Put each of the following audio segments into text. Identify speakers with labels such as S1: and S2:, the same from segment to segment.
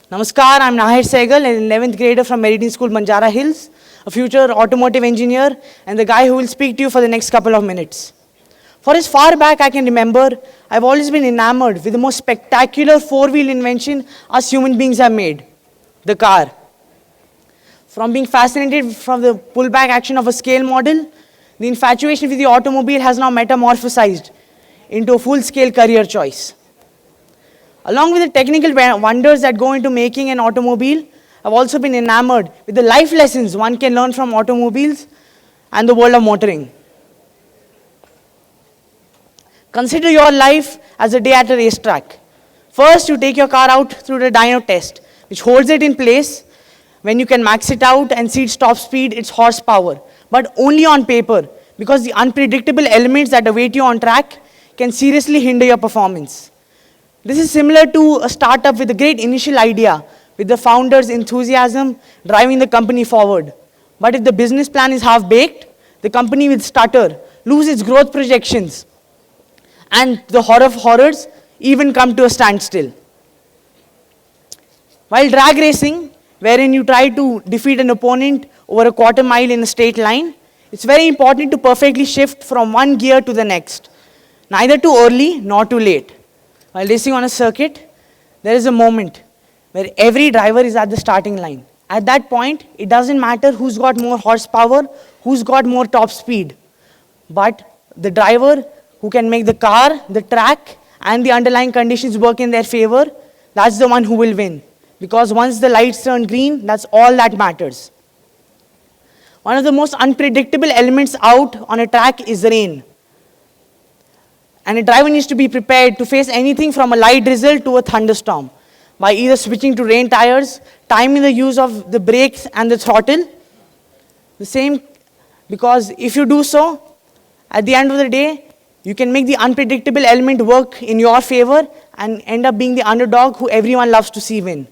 S1: Namaskar, I'm Nahyr Sehgal, an 11th grader from Meridian School, Banjara Hills, a future automotive engineer, and the guy who will speak to you for the next couple of minutes. For as far back I can remember, I've always been enamored with the most spectacular four-wheel invention us human beings have made, the car. From being fascinated from the pullback action of a scale model, the infatuation with the automobile has now metamorphosized into a full-scale career choice. Along with the technical wonders that go into making an automobile, I've also been enamored with the life lessons one can learn from automobiles and the world of motoring. Consider your life as a day at a racetrack. First, you take your car out through the dyno test, which holds it in place when you can max it out and see its top speed, its horsepower, but only on paper, because the unpredictable elements that await you on track can seriously hinder your performance. This is similar to a startup with a great initial idea, with the founder's enthusiasm driving the company forward. But if the business plan is half-baked, the company will stutter, lose its growth projections, and the horror of horrors, even come to a standstill. While drag racing, wherein you try to defeat an opponent over a quarter mile in a straight line, it's very important to perfectly shift from one gear to the next, neither too early nor too late. While racing on a circuit, there is a moment where every driver is at the starting line. At that point, it doesn't matter who's got more horsepower, who's got more top speed, but the driver who can make the car, the track, and the underlying conditions work in their favor, that's the one who will win. Because once the lights turn green, that's all that matters. One of the most unpredictable elements out on a track is rain. And a driver needs to be prepared to face anything from a light drizzle to a thunderstorm by either switching to rain tires, timing the use of the brakes and the throttle. The same, because if you do so, at the end of the day, you can make the unpredictable element work in your favor and end up being the underdog who everyone loves to see win.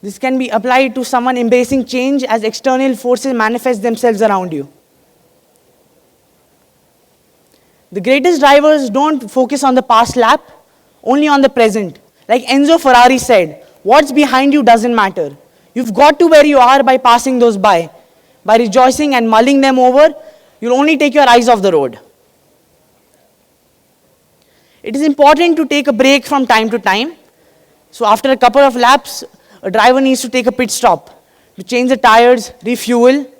S1: This can be applied to someone embracing change as external forces manifest themselves around you. The greatest drivers don't focus on the past lap, only on the present. Like Enzo Ferrari said, what's behind you doesn't matter. You've got to where you are by passing those by. By rejoicing and mulling them over, you'll only take your eyes off the road. It is important to take a break from time to time. So after a couple of laps, a driver needs to take a pit stop to change the tires, refuel.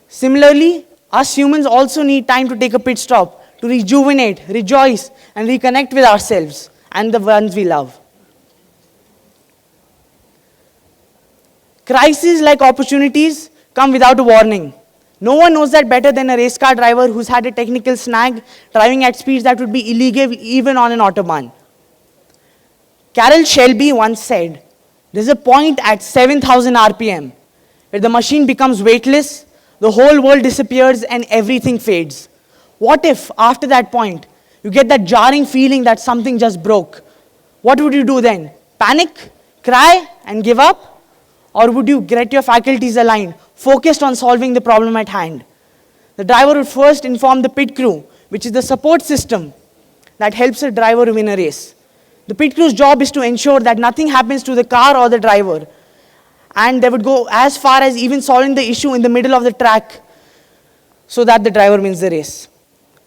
S1: Similarly, us humans also need time to take a pit stop to rejuvenate, rejoice, and reconnect with ourselves and the ones we love. Crises like opportunities come without a warning. No one knows that better than a race car driver who's had a technical snag driving at speeds that would be illegal even on an autobahn. Carroll Shelby once said, "There's a point at 7,000 RPM where the machine becomes weightless, the whole world disappears, and everything fades." What if, after that point, you get that jarring feeling that something just broke? What would you do then? Panic, cry, and give up? Or would you get your faculties aligned, focused on solving the problem at hand? The driver would first inform the pit crew, which is the support system that helps a driver win a race. The pit crew's job is to ensure that nothing happens to the car or the driver. And they would go as far as even solving the issue in the middle of the track so that the driver wins the race.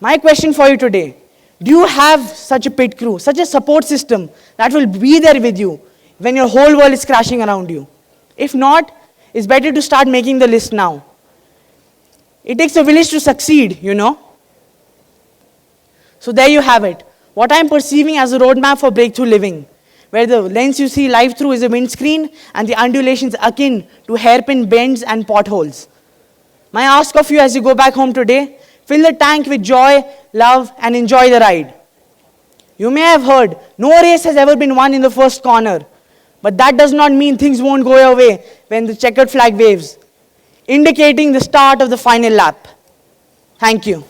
S1: My question for you today, do you have such a pit crew, such a support system that will be there with you when your whole world is crashing around you? If not, it's better to start making the list now. It takes a village to succeed, you know. So there you have it, what I'm perceiving as a roadmap for breakthrough living, where the lens you see life through is a windscreen and the undulations akin to hairpin bends and potholes. My ask of you as you go back home today, fill the tank with joy, love, and enjoy the ride. You may have heard, no race has ever been won in the first corner. But that does not mean things won't go your way when the checkered flag waves, indicating the start of the final lap. Thank you.